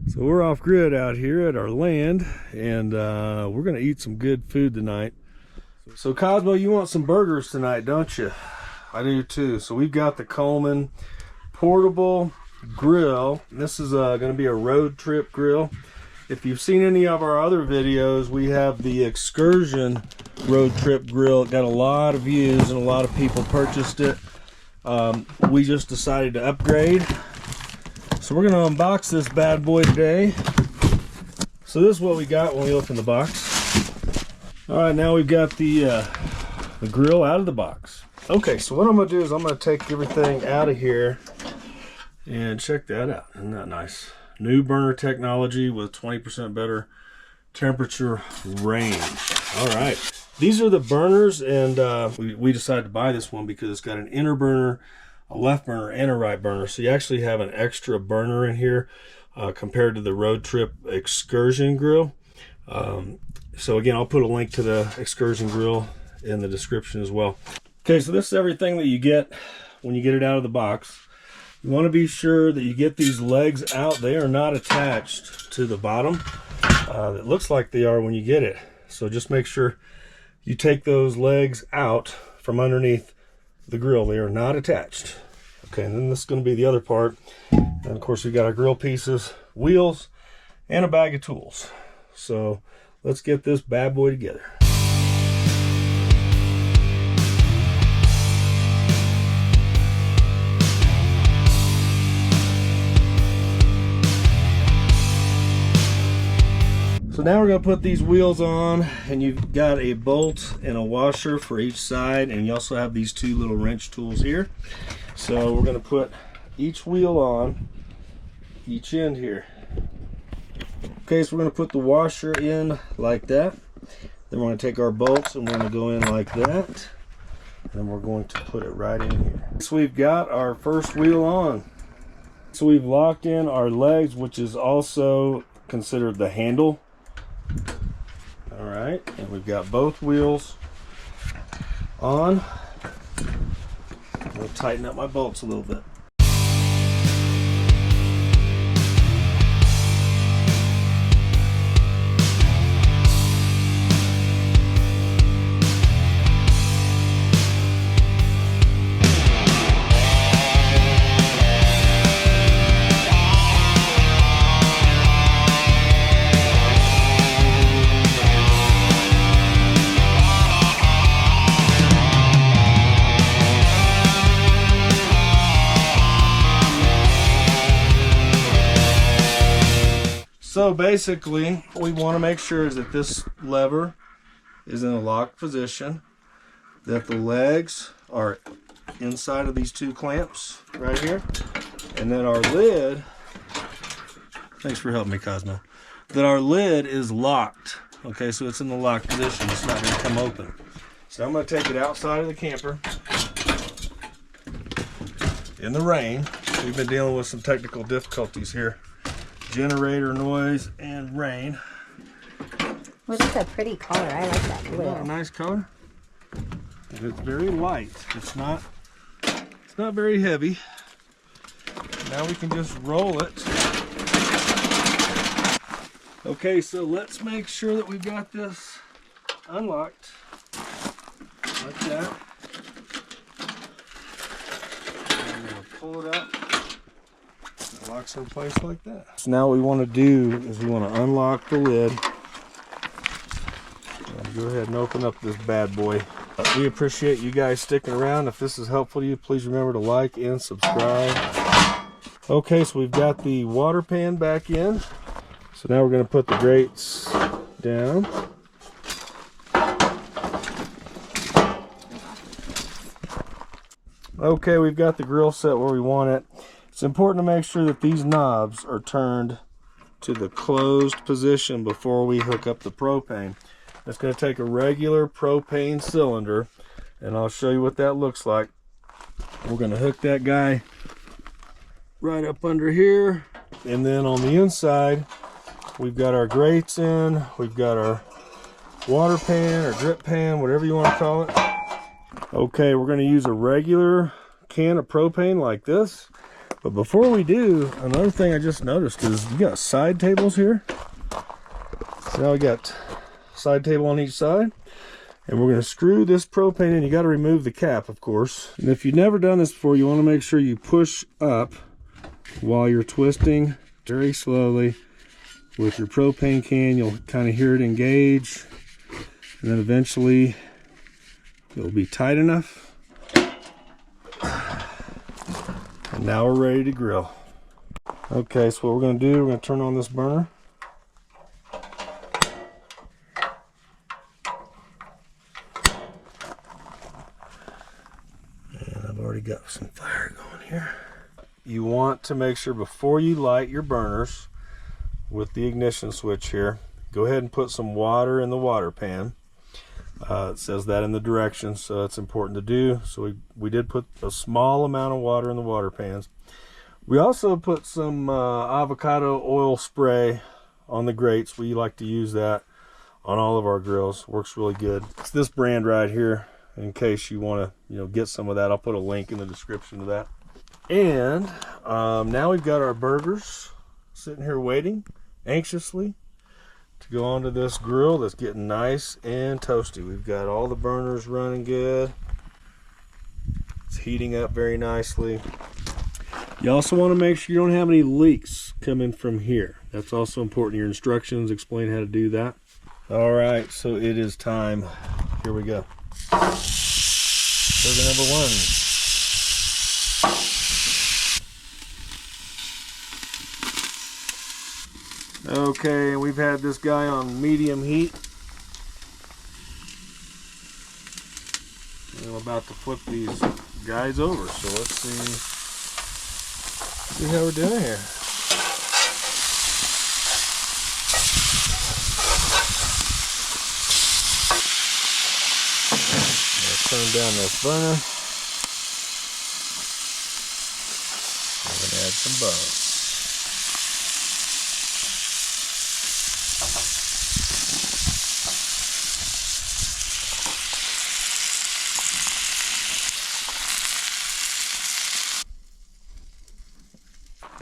So we're off grid out here at our land, and we're gonna eat some good food tonight. So Cosmo, you want some burgers tonight, don't you? I do too. So we've got the Coleman portable grill. This is gonna be a road trip grill. If you've seen any of our other videos, we have the excursion road trip grill. It got a lot of views and a lot of people purchased it. We just decided to upgrade. So we're gonna unbox this bad boy today. So this is what we got when we opened the box. All right, now we've got the grill out of the box. Okay, so what I'm gonna do is I'm gonna take everything out of here and check that out. Isn't that nice? New burner technology with 20% better temperature range. All right, these are the burners, and we decided to buy this one because it's got an inner burner, a left burner, and a right burner. So you actually have an extra burner in here compared to the Road Trip excursion grill. So again, I'll put a link to the excursion grill in the description as well. Okay, so this is everything that you get when you get it out of the box. You want to be sure that you get these legs out. They are not attached to the bottom. It looks like they are when you get it. So just make sure you take those legs out from underneath the grill. They are not attached. Okay, and then this is going to be the other part. And of course, we've got our grill pieces, wheels, and a bag of tools. So let's get this bad boy together. So now we're going to put these wheels on, and you've got a bolt and a washer for each side, and you also have these two little wrench tools here. So we're going to put each wheel on each end here. Okay, so we're going to put the washer in like that. Then we're going to take our bolts and we're going to go in like that. And we're going to put it right in here. So we've got our first wheel on. So we've locked in our legs, which is also considered the handle. All right, and we've got both wheels on. I'm going to tighten up my bolts a little bit. So basically, what we want to make sure is that this lever is in a locked position, that the legs are inside of these two clamps right here, and then our lid, thanks for helping me, Cosmo, that our lid is locked. Okay, so it's in the locked position. It's not going to come open. So I'm going to take it outside of the camper in the rain. We've been dealing with some technical difficulties here. Generator noise and rain. Well, it's a pretty color. I like that blue. A nice color. And it's very light. It's not very heavy. Now we can just roll it. Okay, so let's make sure that we've got this unlocked like that. And we'll pull it up. It locks in place like that. So now what we want to do is we want to unlock the lid. Go ahead and open up this bad boy. We appreciate you guys sticking around. If this is helpful to you, please remember to like and subscribe. Okay, so we've got the water pan back in. So now we're going to put the grates down. Okay, we've got the grill set where we want it. It's important to make sure that these knobs are turned to the closed position before we hook up the propane. It's going to take a regular propane cylinder, and I'll show you what that looks like. We're going to hook that guy right up under here, and then on the inside we've got our grates in, we've got our water pan or drip pan, whatever you want to call it. Okay, we're going to use a regular can of propane like this. But before we do, another thing I just noticed is you got side tables here. So now we got side table on each side. And we're going to screw this propane in. You got to remove the cap, of course. And if you've never done this before, you want to make sure you push up while you're twisting very slowly with your propane can. You'll kind of hear it engage. And then eventually it'll be tight enough. And now we're ready to grill. Okay, so what we're going to do, we're going to turn on this burner. And I've already got some fire going here. You want to make sure before you light your burners with the ignition switch here, go ahead and put some water in the water pan. It says that in the directions, so it's important to do. So we did put a small amount of water in the water pans. We also put some avocado oil spray on the grates. We like to use that on all of our grills. Works really good. It's this brand right here. In case you want to, get some of that, I'll put a link in the description to that. And now we've got our burgers sitting here waiting anxiously to go onto this grill that's getting nice and toasty. We've got all the burners running good. It's heating up very nicely. You also want to make sure you don't have any leaks coming from here. That's also important. Your instructions explain how to do that. All right, so it is time. Here we go. Burger number 1. Okay, we've had this guy on medium heat. And I'm about to flip these guys over, so let's see how we're doing here. Let's turn down this burner. I'm gonna add some butter.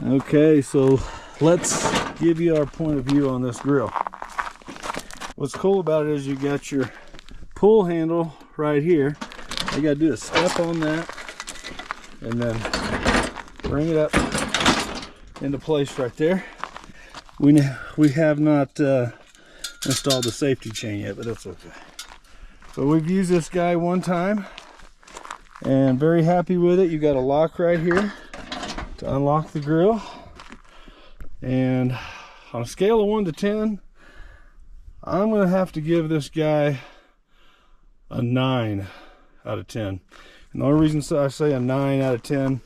Okay, so let's give you our point of view on this grill. What's cool about it is you got your pull handle right here. All you gotta do is step on that and then bring it up into place right there. We have not installed the safety chain yet, but that's okay. So we've used this guy one time and very happy with it. You got a lock right here to unlock the grill, and on a scale of 1 to 10, I'm gonna have to give this guy a 9 out of 10. And the only reason I say a 9 out of 10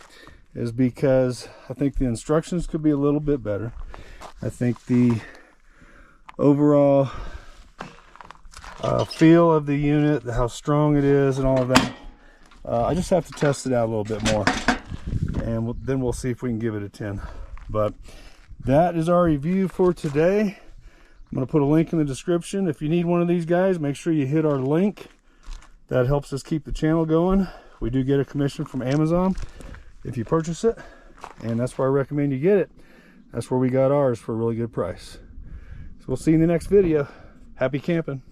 is because I think the instructions could be a little bit better. I think the overall feel of the unit, how strong it is and all of that, I just have to test it out a little bit more, and then we'll see if we can give it a 10. But that is our review for today. I'm going to put a link in the description. If you need one of these guys, make sure you hit our link. That helps us keep the channel going. We do get a commission from Amazon if you purchase it, and that's why I recommend you get it. That's where we got ours for a really good price. So we'll see you in the next video. Happy camping.